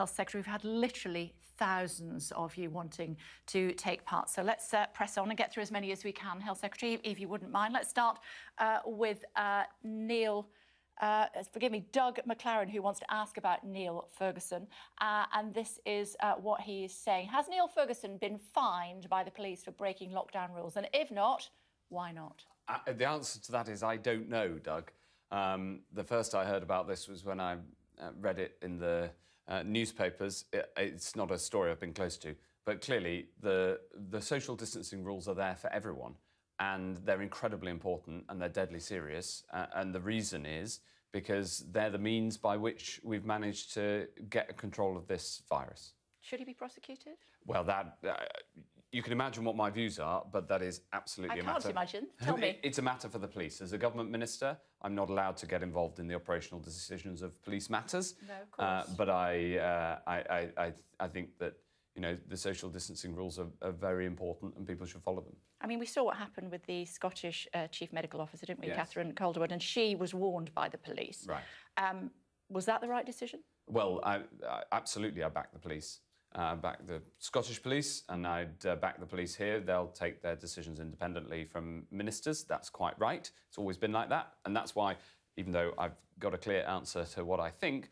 Health Secretary, we've had literally thousands of you wanting to take part. So let's press on and get through as many as we can. Health Secretary, if you wouldn't mind. Let's start with Doug McLaren, who wants to ask about Neil Ferguson. And this is what he is saying. Has Neil Ferguson been fined by the police for breaking lockdown rules? And if not, why not? The answer to that is I don't know, Doug. The first I heard about this was when I read it in the newspapers. It's not a story I've been close to, but clearly the social distancing rules are there for everyone, and they're incredibly important and they're deadly serious. And the reason is because they're the means by which we've managed to get control of this virus. Should he be prosecuted? Well, you can imagine what my views are, but that is absolutely a matter... I can't imagine. Tell me. It's a matter for the police. As a government minister, I'm not allowed to get involved in the operational decisions of police matters. No, of course. But I think that, you know, the social distancing rules are very important and people should follow them. I mean, we saw what happened with the Scottish Chief Medical Officer, didn't we, yes. Catherine Calderwood, and she was warned by the police. Right. Was that the right decision? Well, absolutely, I back the police. Back the Scottish police, and I'd back the police here. They'll take their decisions independently from ministers. That's quite right. It's always been like that. And that's why, even though I've got a clear answer to what I think,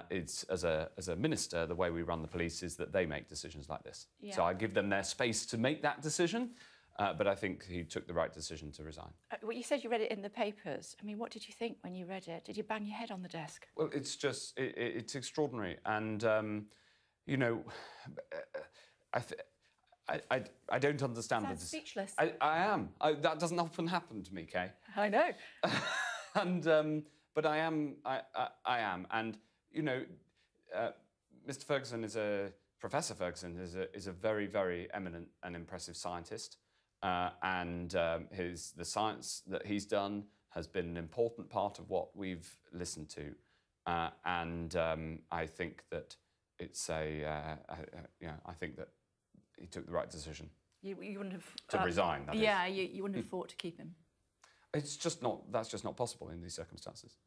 it's as a minister, the way we run the police is that they make decisions like this. Yeah. So I give them their space to make that decision, but I think he took the right decision to resign. Well, you said you read it in the papers. I mean, what did you think when you read it? Did you bang your head on the desk? Well, it's just, it's extraordinary. And, you know, I don't understand this. Speechless. I am. That doesn't often happen to me, Kay. I know. And but I am. I am. And you know, Mr. Ferguson Professor Ferguson is a very, very eminent and impressive scientist, and the science that he's done has been an important part of what we've listened to, and I think that. It's I think that he took the right decision. You wouldn't have... To resign, that is. Yeah, you wouldn't have fought to keep him. It's just not... That's just not possible in these circumstances.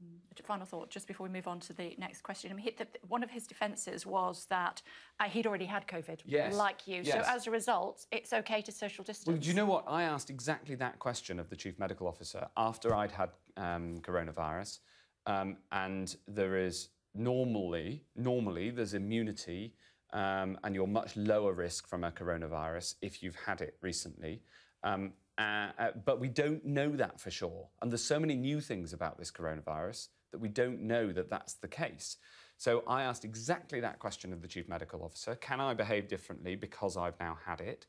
Final thought, just before we move on to the next question. I mean, one of his defences was that he'd already had COVID, yes. like you. Yes. So, as a result, it's OK to social distance. Well, do you know what? I asked exactly that question of the Chief Medical Officer after I'd had coronavirus, and there is... Normally, there's immunity and you're much lower risk from a coronavirus if you've had it recently. But we don't know that for sure. And there's so many new things about this coronavirus that we don't know that that's the case. So I asked exactly that question of the Chief Medical Officer. Can I behave differently because I've now had it?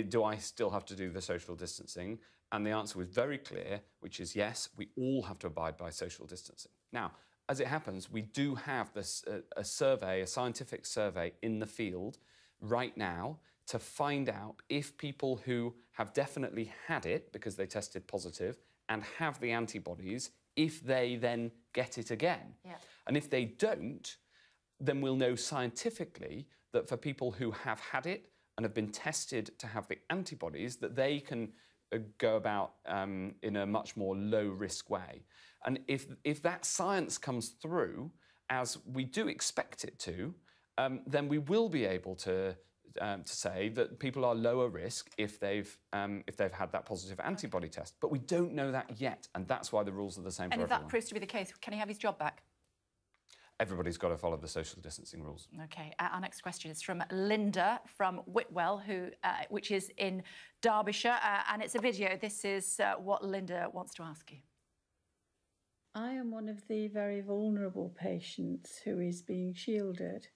Do I still have to do the social distancing? And the answer was very clear, which is yes, we all have to abide by social distancing. Now, as it happens, we do have this, a scientific survey in the field right now to find out if people who have definitely had it because they tested positive and have the antibodies, if they then get it again. Yeah. And if they don't, then we'll know scientifically that for people who have had it and have been tested to have the antibodies, that they can go about in a much more low-risk way. And if that science comes through, as we do expect it to, then we will be able to say that people are lower risk if they've had that positive antibody test. But we don't know that yet, and that's why the rules are the same for everyone. And if that proves to be the case, can he have his job back? Everybody's got to follow the social distancing rules. OK. Our next question is from Linda from Whitwell, which is in Derbyshire, and it's a video. This is what Linda wants to ask you. I am one of the very vulnerable patients who is being shielded.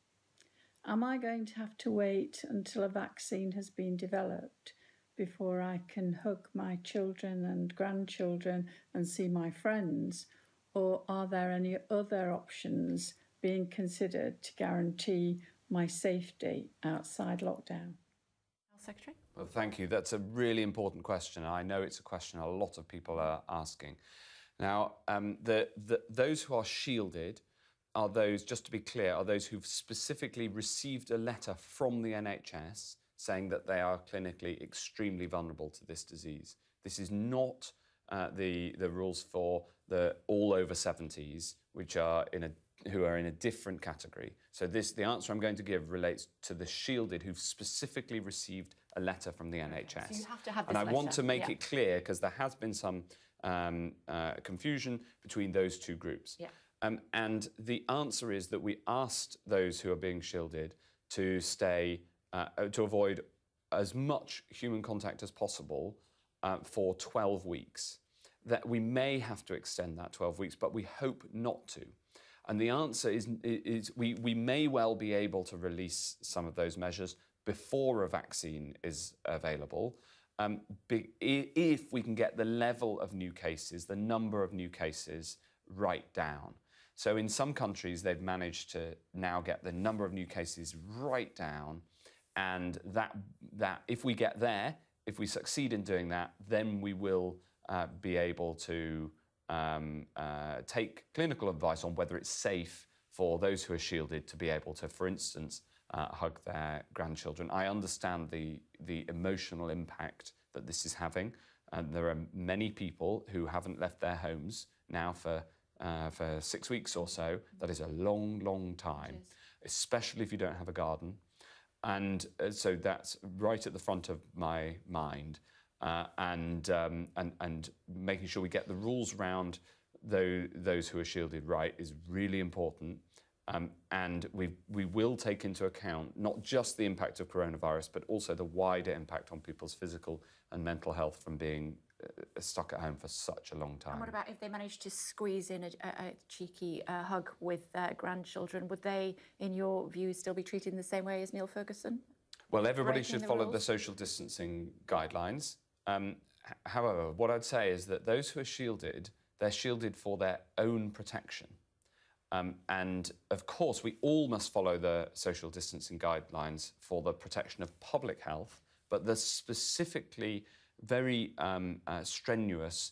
Am I going to have to wait until a vaccine has been developed before I can hug my children and grandchildren and see my friends? Or are there any other options being considered to guarantee my safety outside lockdown? Health Secretary? Well, thank you. That's a really important question. I know it's a question a lot of people are asking. Now, those who are shielded are those, just to be clear, are those who've specifically received a letter from the NHS saying that they are clinically extremely vulnerable to this disease. This is not the rules for the all over 70s, which are in a who are in a different category. So the answer I'm going to give relates to the shielded who've specifically received a letter from the NHS. So you have to have this and I letter. want to make it clear, because there has been some confusion between those two groups. Yeah. And the answer is that we asked those who are being shielded to stay, to avoid as much human contact as possible for 12 weeks. That we may have to extend that 12 weeks, but we hope not to. And the answer is we may well be able to release some of those measures before a vaccine is available, if we can get the level of new cases, the number of new cases, right down. So in some countries, they've managed to now get the number of new cases right down, and that if we get there, if we succeed in doing that, then we will be able to take clinical advice on whether it's safe for those who are shielded to be able to, for instance, hug their grandchildren. I understand the emotional impact that this is having, and there are many people who haven't left their homes now for 6 weeks or so. That is a long, long time, especially if you don't have a garden. And so that's right at the front of my mind. And making sure we get the rules around those who are shielded right is really important. And we will take into account not just the impact of coronavirus, but also the wider impact on people's physical and mental health from being stuck at home for such a long time. And what about if they manage to squeeze in a cheeky hug with their grandchildren? Would they, in your view, still be treated in the same way as Neil Ferguson? Well, everybody should follow the social distancing guidelines. However, what I'd say is that those who are shielded, they're shielded for their own protection. And of course, we all must follow the social distancing guidelines for the protection of public health, but the specifically very strenuous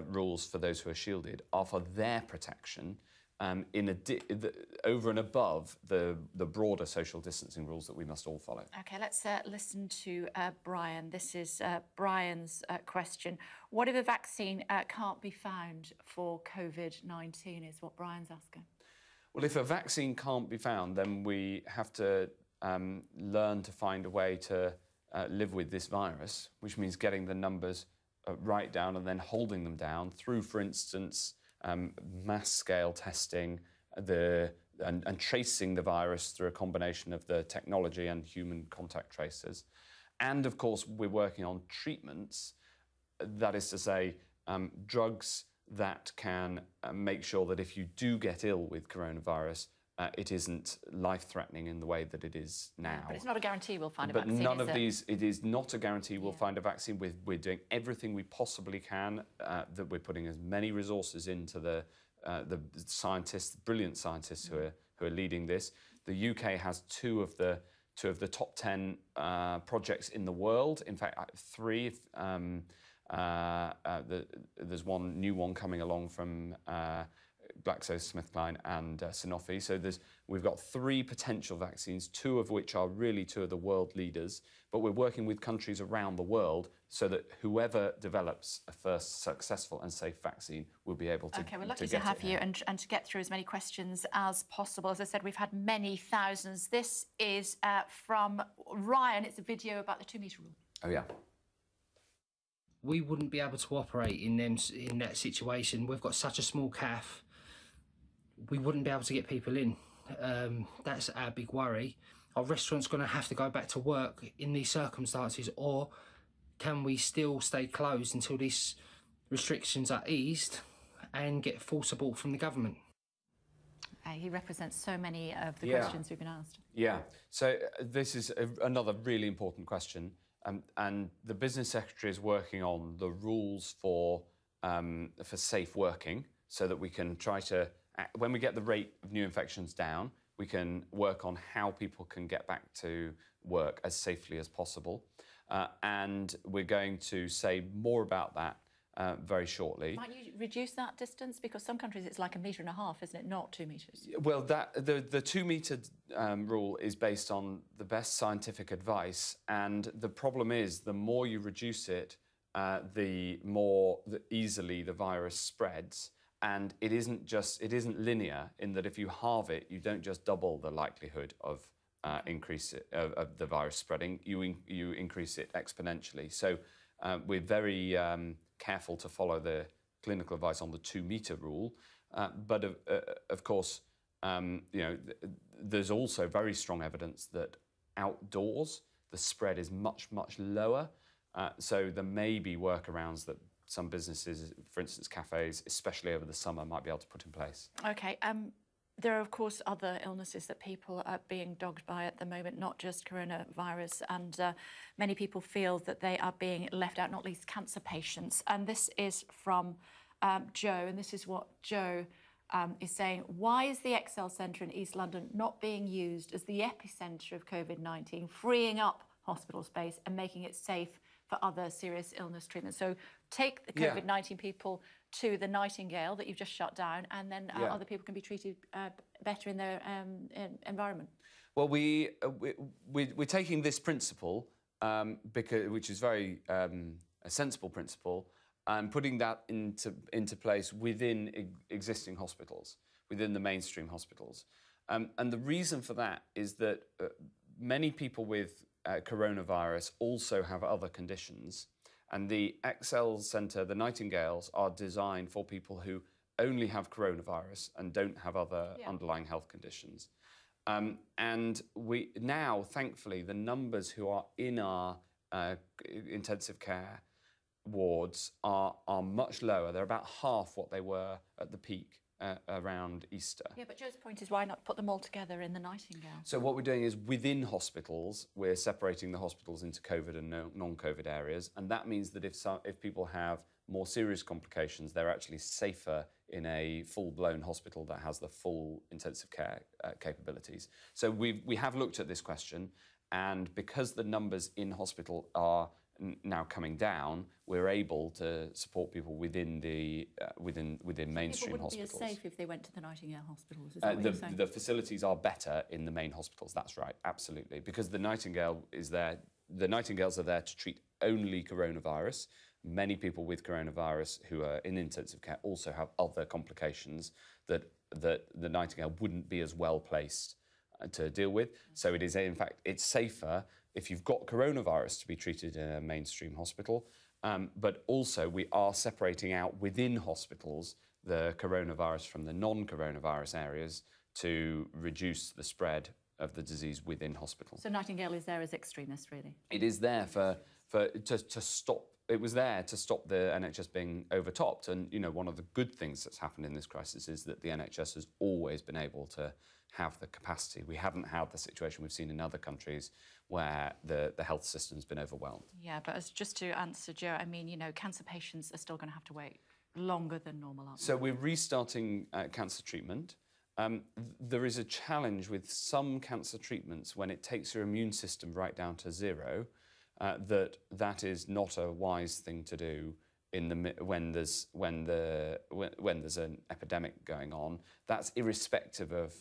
rules for those who are shielded are for their protection, over and above the broader social distancing rules that we must all follow. OK, let's listen to Brian. This is Brian's question. What if a vaccine can't be found for COVID-19 is what Brian's asking. Well, if a vaccine can't be found, then we have to learn to find a way to live with this virus, which means getting the numbers right down and then holding them down through, for instance, mass-scale testing and tracing the virus through a combination of the technology and human contact tracers. And, of course, we're working on treatments, that is to say, drugs that can make sure that if you do get ill with coronavirus, it isn't life-threatening in the way that it is now. But it's not a guarantee we'll find a vaccine, But none of these, it is not a guarantee we'll find a vaccine. We're doing everything we possibly can, that we're putting as many resources into the scientists, brilliant scientists who are leading this. The UK has two of the top 10 projects in the world. In fact, 3. There's one new one coming along from GlaxoSmithKline and Sanofi. So we've got 3 potential vaccines, 2 of which are really 2 of the world leaders. But we're working with countries around the world so that whoever develops a first successful and safe vaccine will be able to. OK, we're lucky to have you and to get through as many questions as possible. As I said, we've had many thousands. This is from Ryan. It's a video about the 2-metre rule. Oh, yeah. We wouldn't be able to operate in that situation. We've got such a small CAF. We wouldn't be able to get people in. That's our big worry. Are restaurants going to have to go back to work in these circumstances, or can we still stay closed until these restrictions are eased and get full support from the government? He represents so many of the questions we've been asked. Yeah, so this is another really important question. And the Business Secretary is working on the rules for safe working so that we can try to, when we get the rate of new infections down, we can work on how people can get back to work as safely as possible. And we're going to say more about that very shortly. Might you reduce that distance? Because some countries it's like 1.5 metres, isn't it? Not 2 metres. Well, the 2-metre rule is based on the best scientific advice, and the problem is the more you reduce it, the more easily the virus spreads, and it isn't linear in that if you halve it, you don't just double the likelihood of of the virus spreading. You increase it exponentially. So we're very careful to follow the clinical advice on the 2-meter rule, but of course, there's also very strong evidence that outdoors the spread is much lower. So there may be workarounds that some businesses, for instance cafes, especially over the summer, might be able to put in place. Okay. There are, of course, other illnesses that people are being dogged by at the moment, not just coronavirus, and many people feel that they are being left out, not least cancer patients. And this is from Joe, and this is what Joe is saying. Why is the Excel Centre in East London not being used as the epicentre of COVID-19, freeing up hospital space and making it safe for other serious illness treatment? So take the COVID-19 people to the Nightingale that you've just shut down, and then other people can be treated better in their environment. Well, we're taking this principle, which is very a sensible principle, and putting that into place within existing hospitals, within the mainstream hospitals. And the reason for that is that many people with coronavirus also have other conditions. And the Excel Centre, the Nightingales, are designed for people who only have coronavirus and don't have other underlying health conditions. And we now, thankfully, the numbers who are in our intensive care wards are much lower. They're about half what they were at the peak around Easter. Yeah, but Joe's point is, why not put them all together in the Nightingale? So what we're doing is, within hospitals, we're separating the hospitals into COVID and non-COVID areas, and that means that if people have more serious complications, they're actually safer in a full-blown hospital that has the full intensive care capabilities. So we have looked at this question, and because the numbers in hospital are now coming down, we're able to support people within the within mainstream hospitals. People wouldn't be as safe if they went to the Nightingale hospitals. Is that what you're saying? The facilities are better in the main hospitals. That's right, absolutely, because the Nightingale is there. The Nightingales are there to treat only coronavirus. Many people with coronavirus who are in intensive care also have other complications that the Nightingale wouldn't be as well placed to deal with. So it is, in fact, it's safer if you've got coronavirus to be treated in a mainstream hospital, but also we are separating out within hospitals the coronavirus from the non-coronavirus areas to reduce the spread of the disease within hospitals. So Nightingale is there as extremist, really? It is there to stop. It was there to stop the NHS being overtopped. And, one of the good things that's happened in this crisis is that the NHS has always been able to have the capacity. We haven't had the situation we've seen in other countries where the health system's been overwhelmed. Yeah, but just to answer Joe, I mean, cancer patients are still going to have to wait longer than normal, aren't they? So we're restarting cancer treatment. There is a challenge with some cancer treatments when it takes your immune system right down to zero, that is not a wise thing to do when there's an epidemic going on. That's irrespective of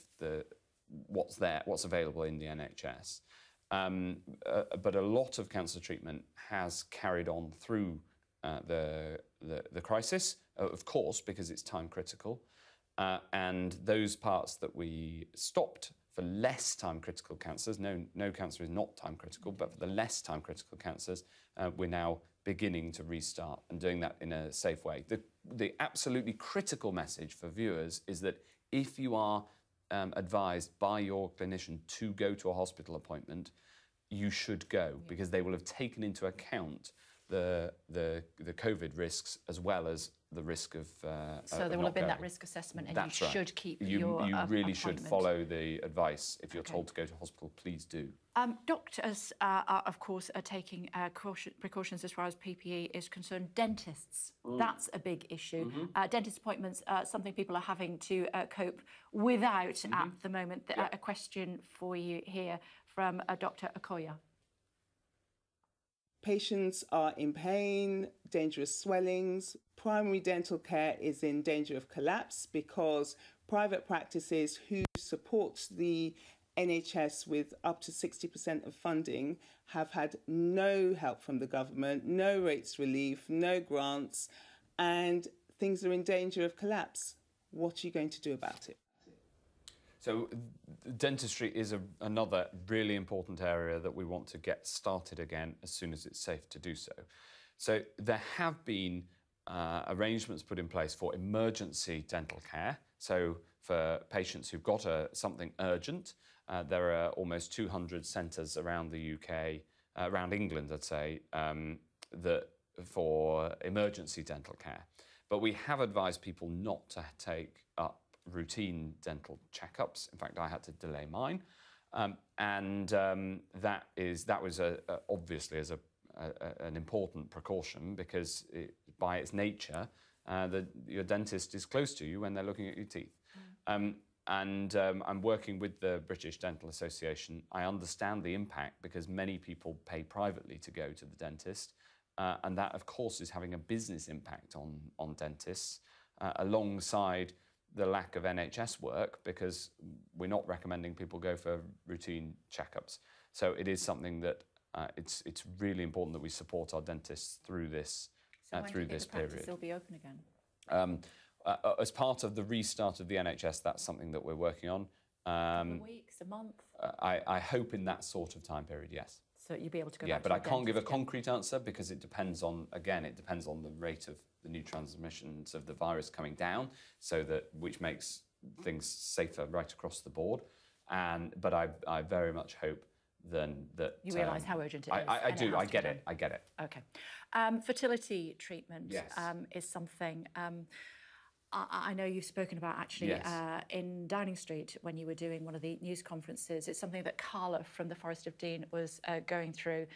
what's available in the NHS. But a lot of cancer treatment has carried on through the crisis, of course, because it's time critical. And those parts that we stopped for less time critical cancers, no cancer is not time critical, but for the less time critical cancers, we're now beginning to restart and doing that in a safe way. The absolutely critical message for viewers is that if you are advised by your clinician to go to a hospital appointment, you should go, because they will have taken into account the COVID risks as well as the risk of so there will have been that risk assessment, and that's you right. Should keep you your really should follow the advice. If you're told to go to hospital, please do. Doctors are, of course, taking precautions as far as PPE is concerned. Dentists, that's a big issue. Dentist appointments are something people are having to cope without at the moment. A question for you here from Dr. Okoya. Patients are in pain, dangerous swellings. Primary dental care is in danger of collapse because private practices who support the NHS with up to 60% of funding have had no help from the government, no rates relief, no grants, and things are in danger of collapse. What are you going to do about it? So dentistry is another really important area that we want to get started again as soon as it's safe to do so. So there have been arrangements put in place for emergency dental care. So for patients who've got something urgent, there are almost 200 centres around the UK, around England, I'd say, that for emergency dental care. But we have advised people not to take up routine dental checkups. In fact, I had to delay mine, that was obviously as an important precaution, because by its nature, your dentist is close to you when they're looking at your teeth. I'm working with the British Dental Association. I understand the impact because many people pay privately to go to the dentist, and that, of course, is having a business impact on dentists, alongside the lack of NHS work, because we're not recommending people go for routine checkups. So it is something that it's really important that we support our dentists through this through this period. Will be open again. As part of the restart of the NHS, that's something that we're working on. A couple of weeks, a month? I hope in that sort of time period, yes. So you'll be able to go back back but to I can't give a again. concrete answer, because it depends on the rate of the new transmissions of the virus coming down, which makes things safer right across the board. But I very much hope then that you realise how urgent it is. I do. I get it. Okay. Fertility treatment yes. Is something. I know you've spoken about actually yes. In Downing Street when you were doing one of the news conferences. It's something that Carla from the Forest of Dean was going through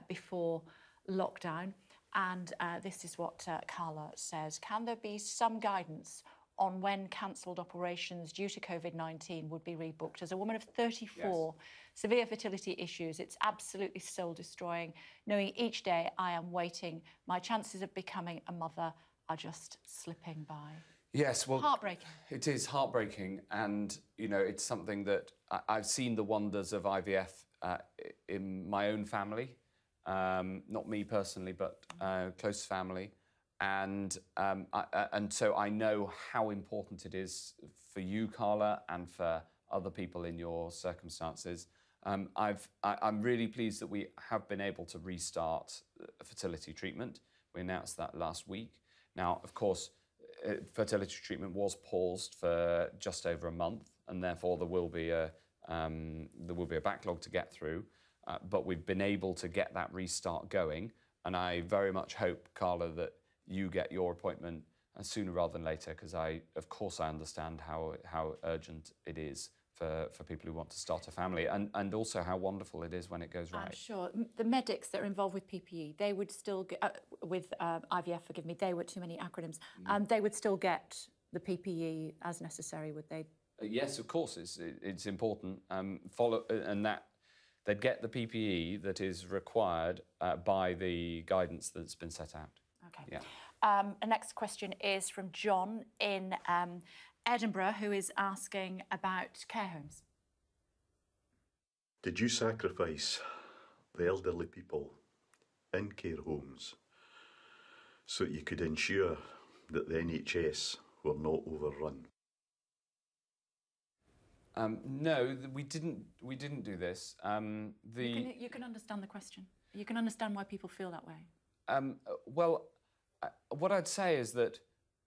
before lockdown. And this is what Carla says. Can there be some guidance on when cancelled operations due to COVID-19 would be rebooked? As a woman of 34, yes. Severe fertility issues, it's absolutely soul-destroying. Knowing each day I am waiting, my chances of becoming a mother are just slipping by. Yes, well, heartbreaking. It is heartbreaking, and it's something that I've seen the wonders of IVF in my own family, not me personally, but close family, and so I know how important it is for you, Carla, and for other people in your circumstances. I'm really pleased that we have been able to restart fertility treatment. We announced that last week. Now, of course, fertility treatment was paused for just over a month, and therefore there will be a backlog to get through. But we've been able to get that restart going, and I very much hope, Carla, that you get your appointment sooner rather than later, because of course I understand how urgent it is for people who want to start a family, and also how wonderful it is when it goes right. I'm sure. The medics that are involved with PPE, they would still get, with IVF, forgive me, they were too many acronyms, they would still get the PPE as necessary, would they? Yes, of course, it's important. And that they'd get the PPE that is required by the guidance that's been set out. Okay. Yeah. The next question is from John in Edinburgh, who is asking about care homes. Did you sacrifice the elderly people in care homes so that you could ensure that the NHS were not overrun? No, we didn't do this. You can understand the question. You can understand why people feel that way. Well, what I'd say is that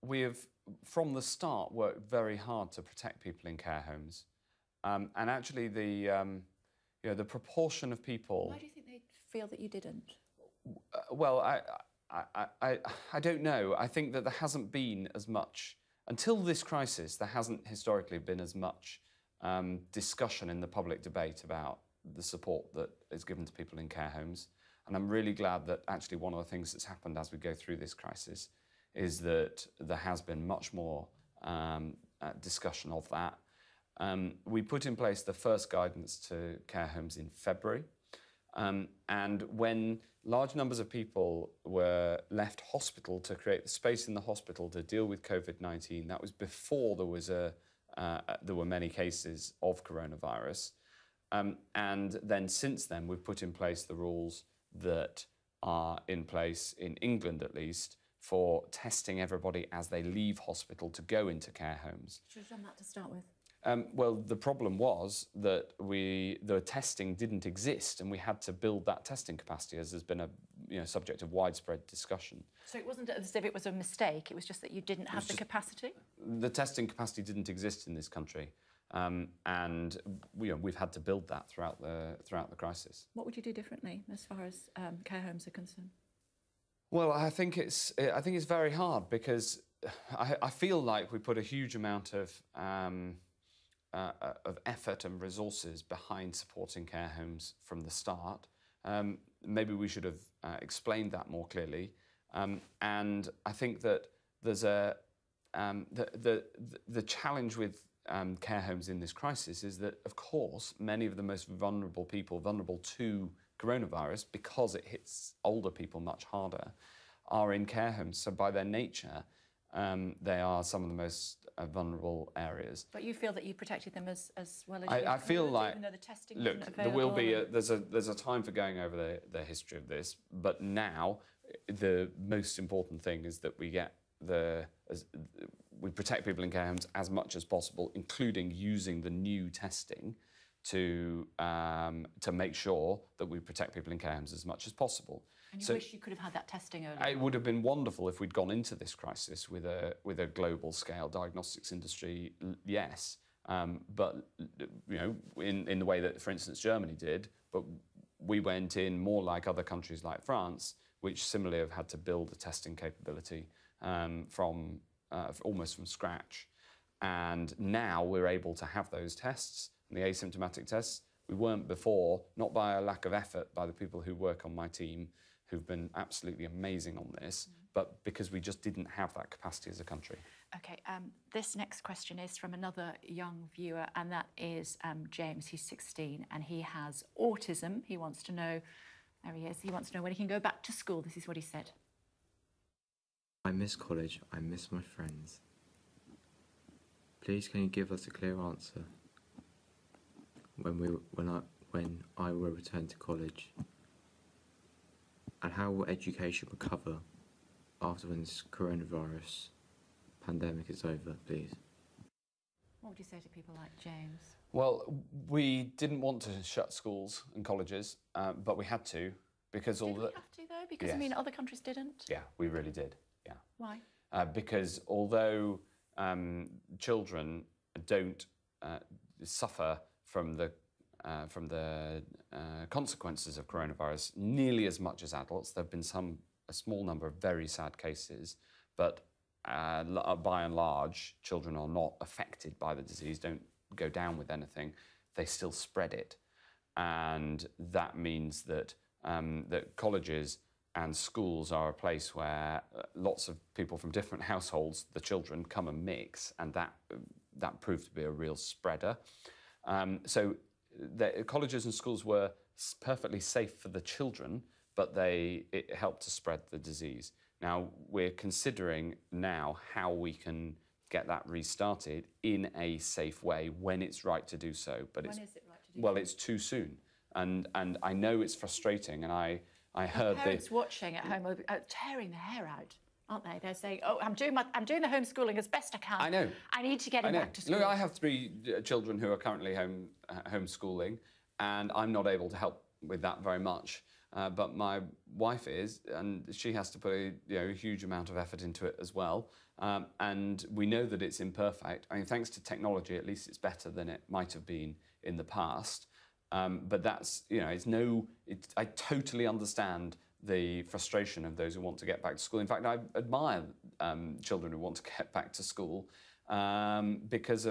we have, from the start, worked very hard to protect people in care homes, and actually the proportion of people. Why do you think they feel that you didn't? Well, I don't know. I think that there hasn't been as much until this crisis. There hasn't historically been as much discussion in the public debate about the support that is given to people in care homes. And I'm really glad that actually one of the things that's happened as we go through this crisis is that there has been much more discussion of that. We put in place the first guidance to care homes in February. And when large numbers of people were left hospital to create the space in the hospital to deal with COVID-19, that was before there were many cases of coronavirus. And then since then, we've put in place the rules that are in place in England, at least, for testing everybody as they leave hospital to go into care homes. Should have done that to start with. Well, the problem was that the testing didn't exist, and we had to build that testing capacity, as has been a subject of widespread discussion. So it wasn't as if it was a mistake, it was just that you didn't have the capacity? The testing capacity didn't exist in this country, and we've had to build that throughout the crisis. What would you do differently as far as care homes are concerned? Well, I think it's very hard, because I feel like we put a huge amount of effort and resources behind supporting care homes from the start. Maybe we should have explained that more clearly. And I think that there's the challenge with care homes in this crisis is that, of course, many of the most vulnerable people, vulnerable to coronavirus, because it hits older people much harder, are in care homes. So by their nature, they are some of the most vulnerable areas. But you feel that you protected them as well as I feel like, even though the testing look, wasn't there will be available there's a time for going over the history of this, but now the most important thing is that we get we protect people in care homes as much as possible, including using the new testing to make sure that we protect people in care homes as much as possible. And you wish you could have had that testing earlier? It would have been wonderful if we'd gone into this crisis with a global scale diagnostics industry, yes, but in the way that, for instance, Germany did. But we went in more like other countries like France, which similarly have had to build a testing capability from almost from scratch. And now we're able to have those tests, the asymptomatic tests. We weren't before, not by a lack of effort by the people who work on my team, who've been absolutely amazing on this, but because we just didn't have that capacity as a country. OK, this next question is from another young viewer, and that is James. He's 16 and he has autism. He wants to know, there he is, he wants to know when he can go back to school. This is what he said. I miss college, I miss my friends. Please can you give us a clear answer when I will return to college? And how will education recover after when this coronavirus pandemic is over, please? What would you say to people like James? Well, we didn't want to shut schools and colleges, but we had to, because Did we have to, though? Because, yes. I mean, other countries didn't? Yeah, we really did, yeah. Why? Because although children don't suffer from the consequences of coronavirus nearly as much as adults, there have been a small number of very sad cases, but by and large, children are not affected by the disease, don't go down with anything, they still spread it. And that means that, that colleges and schools are a place where lots of people from different households, the children, come and mix, and that proved to be a real spreader. So the colleges and schools were perfectly safe for the children, but it helped to spread the disease. Now, we're considering now how we can get that restarted in a safe way when it's right to do so. But when is it right to do well, so? it's too soon. And I know it's frustrating, and I heard parents watching at home are tearing their hair out, aren't they? They're saying, "Oh, I'm doing the homeschooling as best I can. I know. I need to get him back to school." Look, I have 3 children who are currently homeschooling, and I'm not able to help with that very much. But my wife is, and she has to put a huge amount of effort into it as well. And we know that it's imperfect. I mean, thanks to technology, at least it's better than it might have been in the past. But that's, I totally understand the frustration of those who want to get back to school. In fact, I admire children who want to get back to school because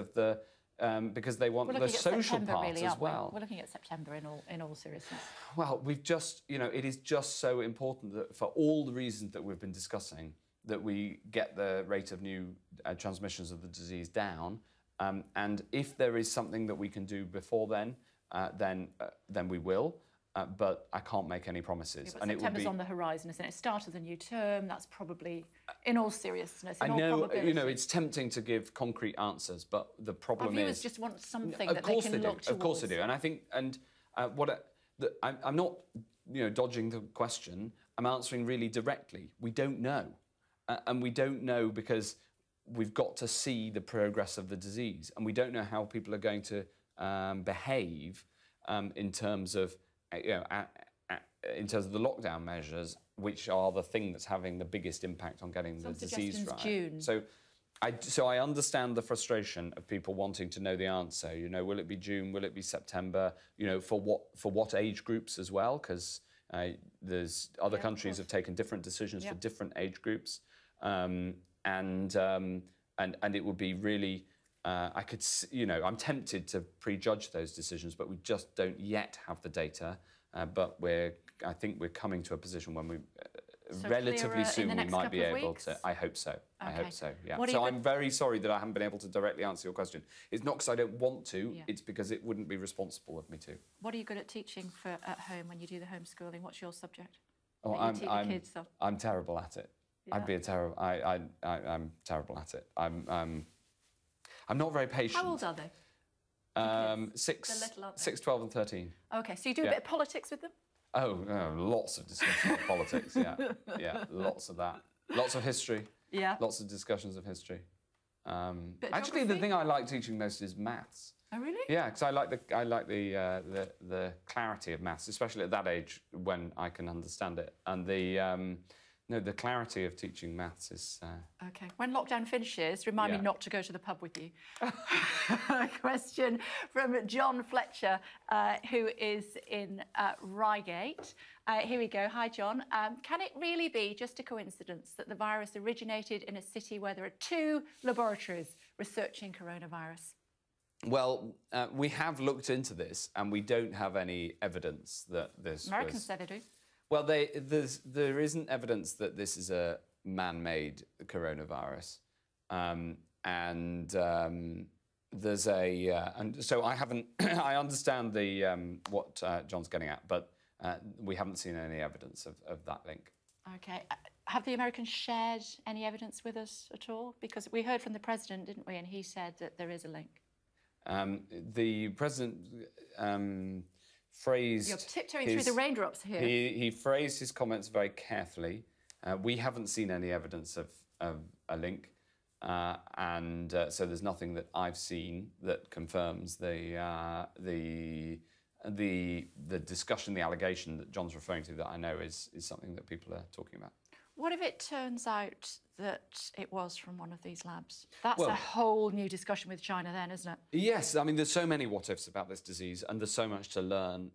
they want the social part really, as well. We're looking at September in all seriousness. Well, we've just, it is just so important that for all the reasons that we've been discussing, that we get the rate of new transmissions of the disease down. And if there is something that we can do before then we will. But I can't make any promises. Yeah, but September's on the horizon, isn't it? Start of the new term, that's probably, in all seriousness, in all probability. It's tempting to give concrete answers, but the problem Our viewers is... just want something that they can look towards. Of course they do. And I think, I'm not, dodging the question. I'm answering really directly. We don't know. and we don't know because we've got to see the progress of the disease, and we don't know how people are going to behave in terms of, in terms of the lockdown measures, which are the thing that's having the biggest impact on getting the disease right. June. So I understand the frustration of people wanting to know the answer. You know, will it be June? Will it be September? You know, for what age groups as well? Because there's other countries have taken different decisions for different age groups, and it would be really. I'm tempted to prejudge those decisions, but we just don't yet have the data. But I think we're coming to a position when we. Relatively soon we might be able to. I hope so. Okay. I hope so, yeah. So I'm very sorry that I haven't been able to directly answer your question. It's not because I don't want to, it's because it wouldn't be responsible of me to. What are you good at teaching at home when you do the homeschooling? What's your subject? Oh, I'm terrible at it. Yeah. I'm terrible at it. I'm not very patient. How old are they? 6, 12 and 13. Okay, so you do a bit of politics with them? Oh, lots of discussion of politics, yeah, lots of that. Lots of history, lots of discussions of history. Actually, the thing I like teaching most is maths. Oh, really? Yeah, because I like the clarity of maths, especially at that age when I can understand it. And the clarity of teaching maths is... OK. When lockdown finishes, remind me not to go to the pub with you. A question from John Fletcher, who is in Reigate. Here we go. Hi, John. Can it really be just a coincidence that the virus originated in a city where there are 2 laboratories researching coronavirus? Well, we have looked into this, and we don't have any evidence that this Americans say they do. Well, there isn't evidence that this is a man-made coronavirus, and so I haven't. I understand what John's getting at, but we haven't seen any evidence of that link. Okay. Have the Americans shared any evidence with us at all? Because we heard from the president, didn't we? And he said that there is a link. The president. Phrased... You're tiptoeing through the raindrops here. He phrased his comments very carefully. We haven't seen any evidence of a link, so there's nothing that I've seen that confirms the discussion, the allegation that John's referring to that I know is something that people are talking about. What if it turns out that it was from one of these labs? That's a whole new discussion with China then, isn't it? Yes, I mean, there's so many what-ifs about this disease, and there's so much to learn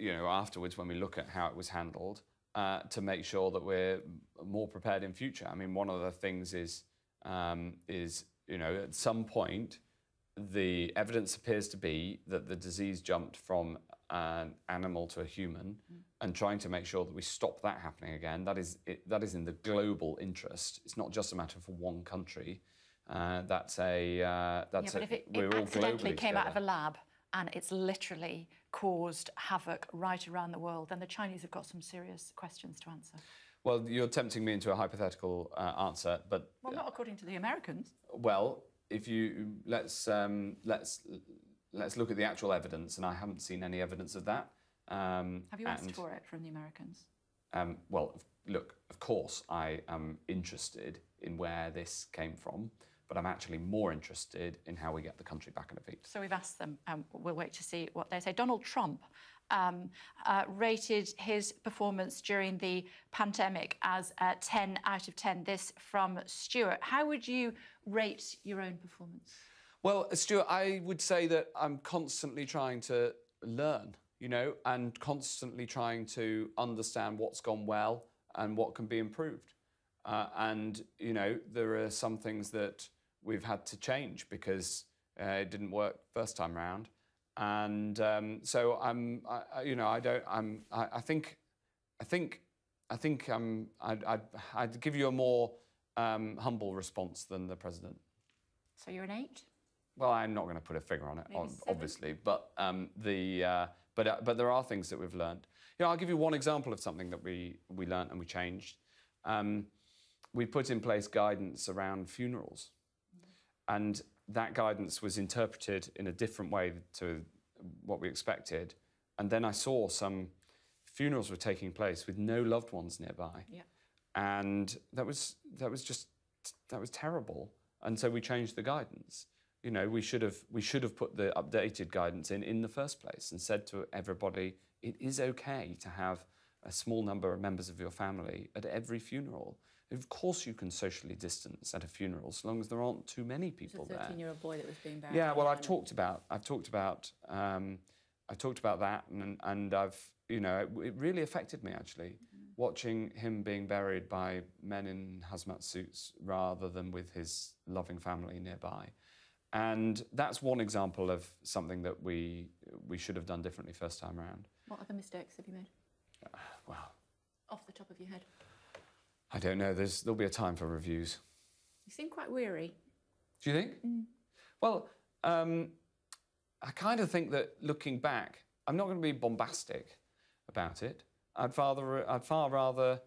afterwards when we look at how it was handled to make sure that we're more prepared in future. I mean, one of the things is at some point, the evidence appears to be that the disease jumped from an animal to a human, and trying to make sure that we stop that happening again. That is in the global interest. It's not just a matter for one country. But if it accidentally came out of a lab and it's literally caused havoc right around the world, then the Chinese have got some serious questions to answer. Well, you're tempting me into a hypothetical answer, but well, not according to the Americans. Well, let's look at the actual evidence, and I haven't seen any evidence of that. Have you asked for it from the Americans? Well, look, of course I am interested in where this came from, but I'm actually more interested in how we get the country back on its feet. So we've asked them, we'll wait to see what they say. Donald Trump rated his performance during the pandemic as 10 out of 10. This from Stuart. How would you rate your own performance? Well, Stuart, I would say that I'm constantly trying to learn, and constantly trying to understand what's gone well and what can be improved. There are some things that we've had to change because it didn't work first time round. And so I'd give you a more humble response than the president. So you're an 8? Well, I'm not going to put a figure on it, obviously, but there are things that we've learned. I'll give you one example of something that we learned and we changed. We put in place guidance around funerals, and that guidance was interpreted in a different way to what we expected. And then I saw some funerals were taking place with no loved ones nearby. Yeah. and that was terrible. And so we changed the guidance. You know, we should have put the updated guidance in the first place and said to everybody, it is okay to have a small number of members of your family at every funeral. Of course you can socially distance at a funeral, as long as there aren't too many people there. There's a 13-year-old boy that was being buried. Yeah, well, I've talked about that, and I've, you know, it really affected me actually, watching him being buried by men in hazmat suits rather than with his loving family nearby. And that's one example of something that we should have done differently first time around. What other mistakes have you made? Well, off the top of your head. I don't know. There'll be a time for reviews. You seem quite weary. Do you think? Well, I kind of think that looking back, I'm not going to be bombastic about it. I'd far rather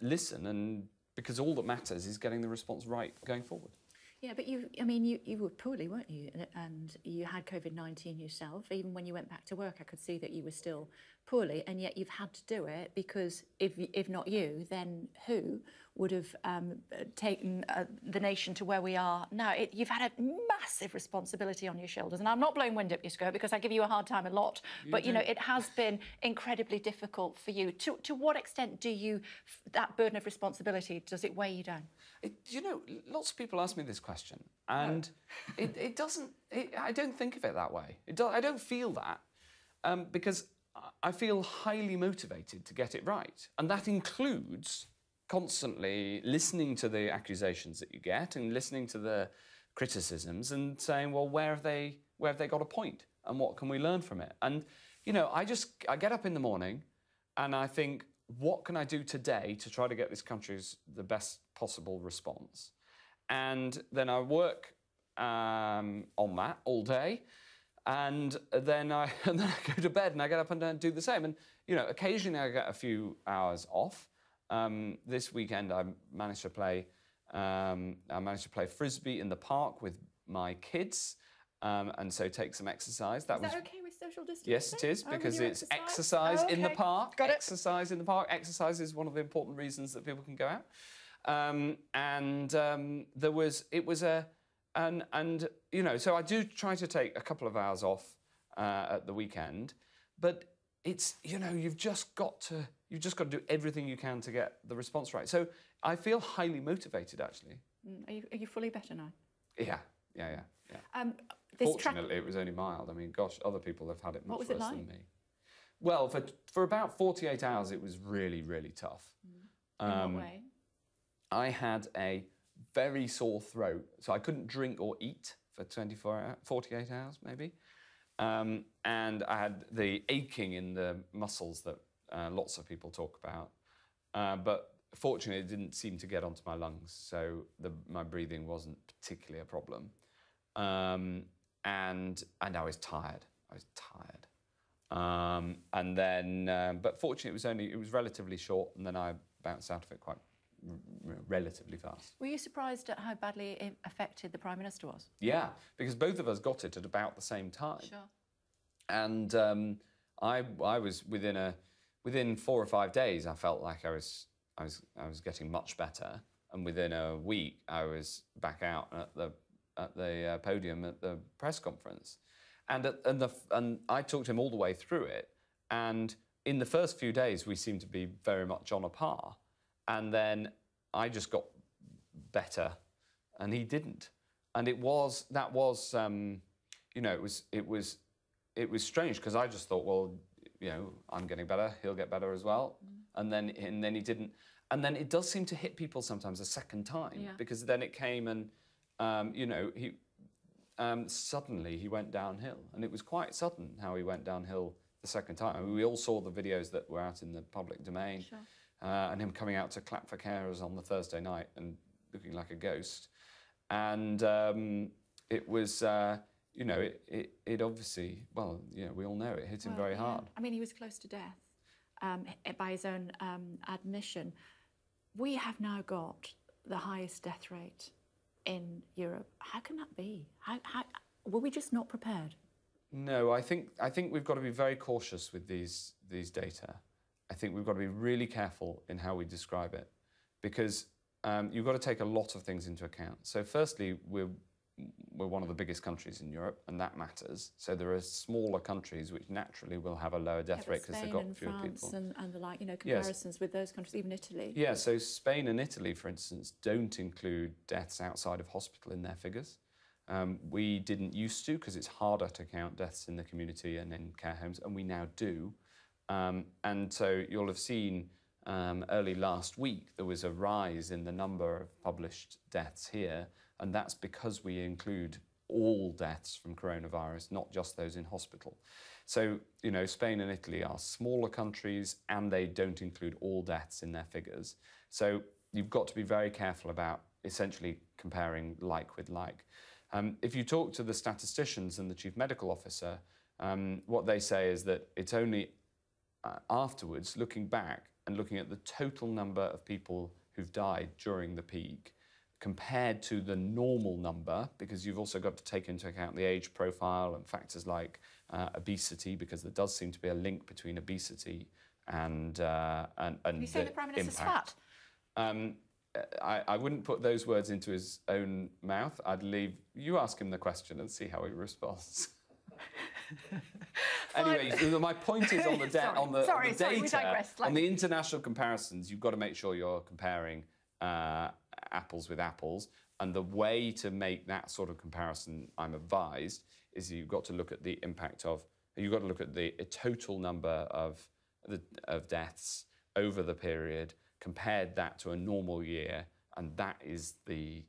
listen, and because all that matters is getting the response right going forward. Yeah, but you were poorly, weren't you? And you had COVID-19 yourself. Even when you went back to work, I could see that you were still poorly, and yet you've had to do it because if not you, then who would have taken the nation to where we are now? You've had a massive responsibility on your shoulders, and I'm not blowing wind up your skirt because I give you a hard time a lot, but you know, it has been incredibly difficult for you. To what extent do that burden of responsibility, does it weigh you down? You know, lots of people ask me this question, and it doesn't. I don't think of it that way. I don't feel that because I feel highly motivated to get it right, and that includes constantly listening to the accusations that you get and listening to the criticisms and saying, well, where have they got a point, and what can we learn from it? And you know, I get up in the morning, and I think, what can I do today to try to get this country's the best possible response? And then I work on that all day, and then I go to bed and I get up and do the same. And you know, occasionally I get a few hours off. This weekend I managed to play frisbee in the park with my kids, and so take some exercise. Is that okay with social distancing? Yes, it is, because it's exercise in the park. Got it. Exercise in the park. Exercise is one of the important reasons that people can go out. You know, so I do try to take a couple of hours off at the weekend, but it's, you know, you've just got to do everything you can to get the response right. So I feel highly motivated, actually. Are you fully better now? Yeah. Fortunately, it was only mild. I mean, gosh, other people have had it much worse than me. Well, for about 48 hours, it was really, really tough. In what way? I had a very sore throat, so I couldn't drink or eat for 48 hours, maybe. And I had the aching in the muscles that lots of people talk about. But fortunately, it didn't seem to get onto my lungs, so my breathing wasn't particularly a problem. And I was tired. And then, but fortunately, it was relatively short, and then I bounced out of it quite relatively fast. Were you surprised at how badly it affected the Prime Minister was? Yeah, because both of us got it at about the same time. Sure. And I was within 4 or 5 days, I felt like I was getting much better, and within a week, I was back out at the podium at the press conference, and I talked to him all the way through it. And in the first few days, we seemed to be very much on a par. And then I just got better, and he didn't. And it was strange, because I just thought, well, you know, I'm getting better, he'll get better as well. And then he didn't. And then it does seem to hit people sometimes a second time, because then it came and, you know, suddenly he went downhill. And it was quite sudden how he went downhill the second time. I mean, we all saw the videos that were out in the public domain. Sure. And him coming out to clap for carers on the Thursday night and looking like a ghost. And it was, you know, it obviously, well, you know, we all know it hit him very hard. I mean, he was close to death by his own admission. We have now got the highest death rate in Europe. How can that be? How were we just not prepared? No, I think we've got to be very cautious with these data. I think we've got to be really careful in how we describe it, because you've got to take a lot of things into account. So firstly, we're one of the biggest countries in Europe, and that matters. So there are smaller countries which naturally will have a lower death rate because they've got fewer France people. And the like, you know, comparisons with those countries, even Italy. Yeah, so Spain and Italy, for instance, don't include deaths outside of hospital in their figures. We didn't used to, because it's harder to count deaths in the community and in care homes, and we now do. And so you'll have seen early last week there was a rise in the number of published deaths here, and that's because we include all deaths from coronavirus, not just those in hospital. So, you know, Spain and Italy are smaller countries and they don't include all deaths in their figures. So you've got to be very careful about essentially comparing like with like. If you talk to the statisticians and the chief medical officer, what they say is that it's only afterwards, looking back and looking at the total number of people who've died during the peak, compared to the normal number, because you've also got to take into account the age profile and factors like obesity, because there does seem to be a link between obesity and Can you say the Prime Minister's fat? I wouldn't put those words into his own mouth. I'd leave you ask him the question and see how he responds. Anyway, my point is on the data, on the international comparisons, you've got to make sure you're comparing apples with apples, and the way to make that sort of comparison, I'm advised, is you've got to look at the impact of, you've got to look at the total number of deaths over the period, compared that to a normal year, and that's the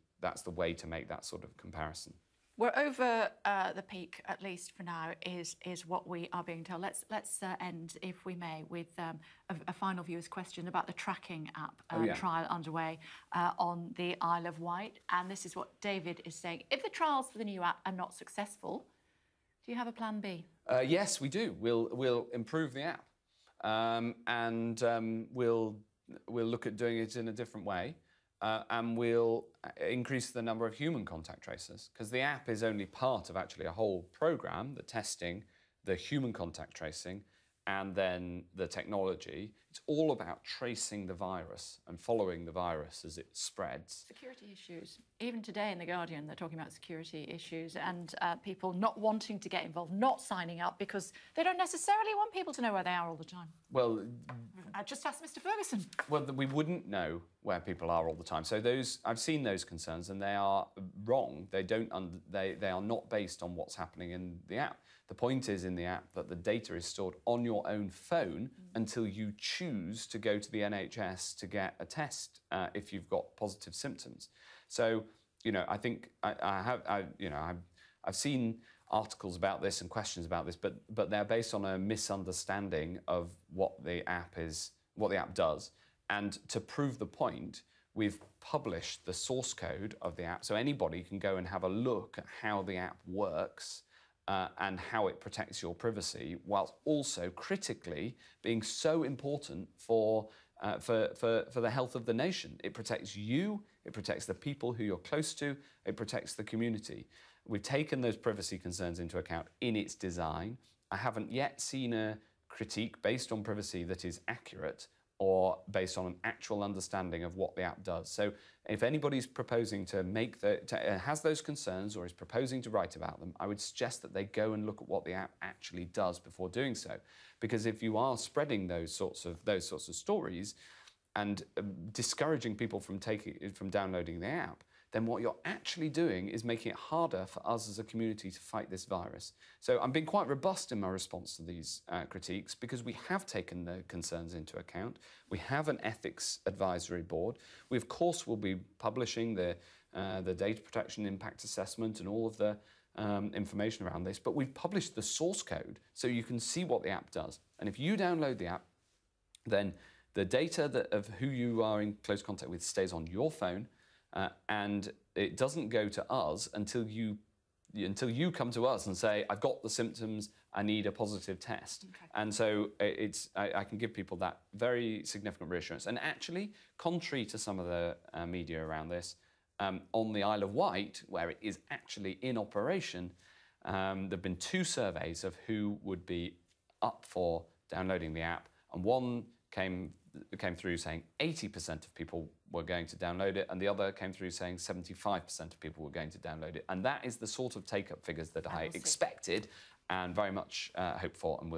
way to make that sort of comparison. We're over the peak, at least for now, is what we are being told. Let's end, if we may, with a final viewer's question about the tracking app trial underway on the Isle of Wight. And this is what David is saying. If the trials for the new app are not successful, do you have a plan B? Yes, we do. We'll improve the app, and we'll look at doing it in a different way. And we'll increase the number of human contact tracers, because the app is only part of actually a whole program, the testing, the human contact tracing, and then the technology. It's all about tracing the virus and following the virus as it spreads. Security issues. Even today in The Guardian, they're talking about security issues and people not wanting to get involved, not signing up, because they don't necessarily want people to know where they are all the time. Well, I just asked Mr. Ferguson. Well, we wouldn't know where people are all the time. So I've seen those concerns, and they are wrong. They are not based on what's happening in the app. The point is in the app that the data is stored on your own phone until you choose to go to the NHS to get a test if you've got positive symptoms. So, you know, I think I've seen articles about this and questions about this, but they're based on a misunderstanding of what the app does. And to prove the point, we've published the source code of the app, so anybody can go and have a look at how the app works and how it protects your privacy, whilst also critically being so important for the health of the nation. It protects you, it protects the people who you're close to, it protects the community. We've taken those privacy concerns into account in its design. I haven't yet seen a critique based on privacy that is accurate or based on an actual understanding of what the app does. So if anybody's proposing to has those concerns or is proposing to write about them, I would suggest that they go and look at what the app actually does before doing so. Because if you are spreading those sorts of stories and discouraging people from downloading the app, then what you're actually doing is making it harder for us as a community to fight this virus. So I'm being quite robust in my response to these critiques, because we have taken the concerns into account. We have an ethics advisory board. We, of course, will be publishing the data protection impact assessment and all of the information around this, but we've published the source code so you can see what the app does. And if you download the app, then the data of who you are in close contact with stays on your phone, and it doesn't go to us until you come to us and say, I've got the symptoms, I need a positive test. Okay. And so I can give people that very significant reassurance. And actually, contrary to some of the media around this, on the Isle of Wight, where it is actually in operation, there have been 2 surveys of who would be up for downloading the app, and one came through saying 80% of people were going to download it, and the other came through saying 75% of people were going to download it. And that is the sort of take-up figures that I expected and very much hope for, and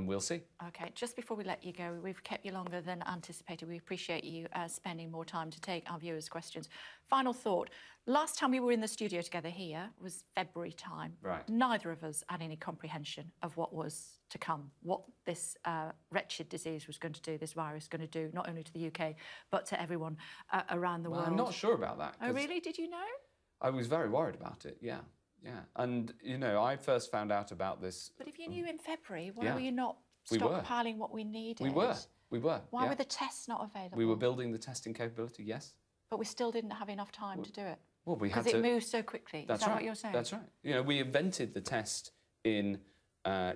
we'll see. OK, just before we let you go, we've kept you longer than anticipated. We appreciate you spending more time to take our viewers' questions. Final thought. Last time we were in the studio together here was February time. Right. Neither of us had any comprehension of what was to come, what this wretched disease was going to do, this virus going to do, not only to the UK, but to everyone around the world. I'm not sure about that. Oh, really? Did you know? I was very worried about it, yeah. Yeah, and, you know, I first found out about this... But if you knew in February, why were you not stockpiling what we needed? We were. Why were the tests not available? We were building the testing capability, yes. But we still didn't have enough time to do it? Well, we had to... Because it moved so quickly. Is that what you're saying? That's right. You know, we invented the test in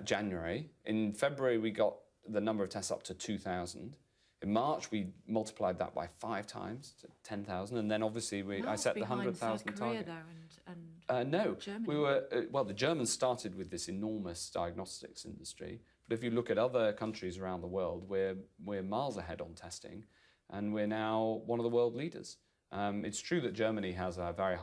January. In February, we got the number of tests up to 2,000. In March, we multiplied that by 5 times to 10,000, and then obviously I set the 100,000 target. No, Germany. We were well. The Germans started with this enormous diagnostics industry, but if you look at other countries around the world, we're miles ahead on testing, and we're now one of the world leaders. It's true that Germany has a very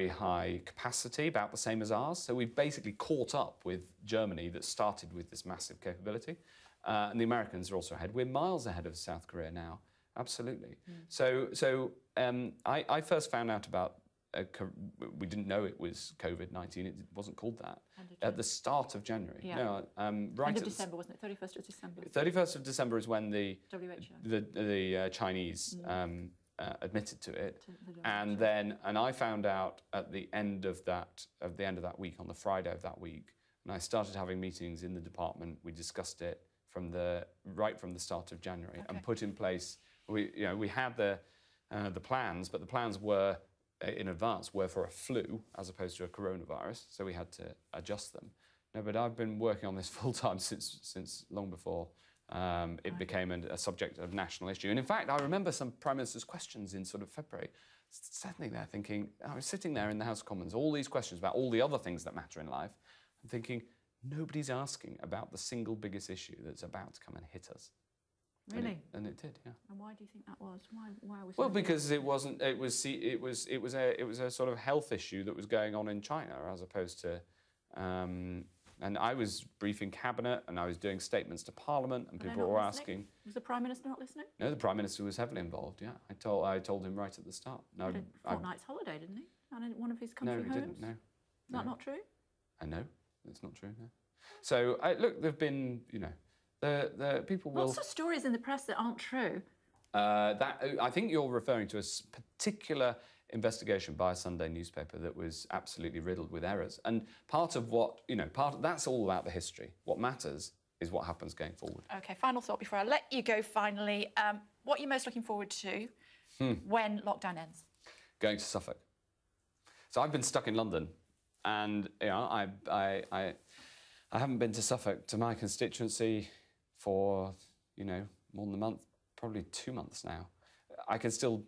high capacity, about the same as ours. So we've basically caught up with Germany that started with this massive capability. And the Americans are also ahead. We're miles ahead of South Korea now, absolutely. So I first found out about, we didn't know it was COVID-19, it wasn't called that, at the start of January. Yeah. No, right end of December, wasn't it? 31st of December. 31st of December is when the Chinese admitted to it, and I found out at the end of that week, on the Friday of that week, and I started having meetings in the department. We discussed it right from the start of January, and put in place. We had the plans, but the plans were in advance were for a flu as opposed to a coronavirus, so we had to adjust them. No, but I've been working on this full time since long before it became a subject of national issue. And in fact, I remember some Prime Minister's questions in sort of February, sitting there thinking, I was sitting there in the House of Commons, all these questions about all the other things that matter in life, and thinking, nobody's asking about the single biggest issue that's about to come and hit us. Really? And it did, yeah. And why do you think that was? Why was? Well, because it wasn't. It was a sort of health issue that was going on in China, as opposed to. And I was briefing cabinet, and I was doing statements to Parliament, and people were asking. Was the Prime Minister not listening? No, the Prime Minister was heavily involved. Yeah, I told him right at the start. No, he had a fortnight's holiday, didn't he? And in one of his country homes. No, he didn't. No. Is that not true? I know. It's not true, no. So, look, there have been, you know, the people will... Lots of stories in the press that aren't true. I think you're referring to a particular investigation by a Sunday newspaper that was absolutely riddled with errors. And part of what, you know, that's all about the history. What matters is what happens going forward. OK, final thought before I let you go finally. What are you most looking forward to when lockdown ends? Going to Suffolk. So I've been stuck in London. And you know, I haven't been to Suffolk, to my constituency, for more than a month, probably 2 months now. I can still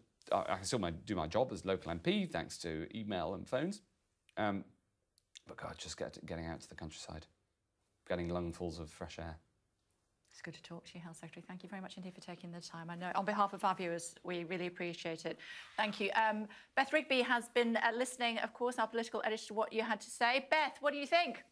do my job as local MP thanks to email and phones, but God, just getting out to the countryside, getting lungfuls of fresh air. It's good to talk to you, Health Secretary. Thank you very much indeed for taking the time. I know on behalf of our viewers, we really appreciate it. Thank you. Beth Rigby has been listening, of course, our political editor, to what you had to say. Beth, what do you think?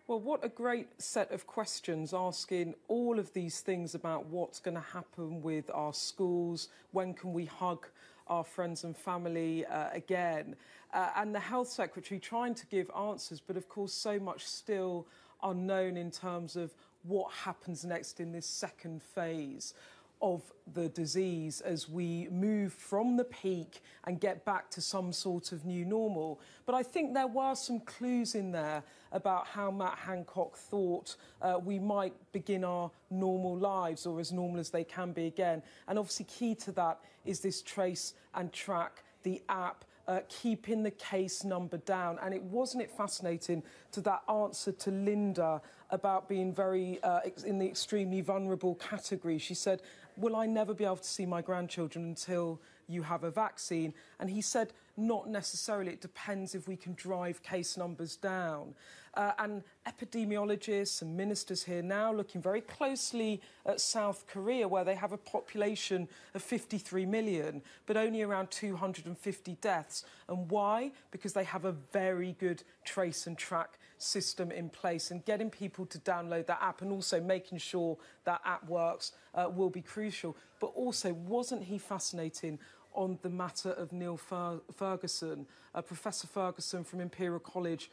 Well, what a great set of questions, asking all of these things about what's going to happen with our schools, when can we hug our friends and family again, and the Health Secretary trying to give answers, but of course so much still unknown in terms of what happens next in this second phase of the disease as we move from the peak and get back to some sort of new normal. But I think there were some clues in there about how Matt Hancock thought we might begin our normal lives, or as normal as they can be again. And obviously key to that is this trace and track, the app, keeping the case number down. And wasn't it fascinating to that answer to Linda about being very in the extremely vulnerable category? She said, will I never be able to see my grandchildren until you have a vaccine? And he said, not necessarily. It depends if we can drive case numbers down. And epidemiologists and ministers here now looking very closely at South Korea, where they have a population of 53 million, but only around 250 deaths. And why? Because they have a very good trace and track system in place, and getting people to download that app and also making sure that app works will be crucial. But also, wasn't he fascinating on the matter of Neil Ferguson, Professor Ferguson from Imperial College?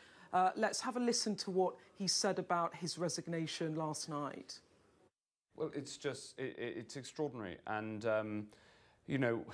Let's have a listen to what he said about his resignation last night. Well, it's just, it's extraordinary. And, you know,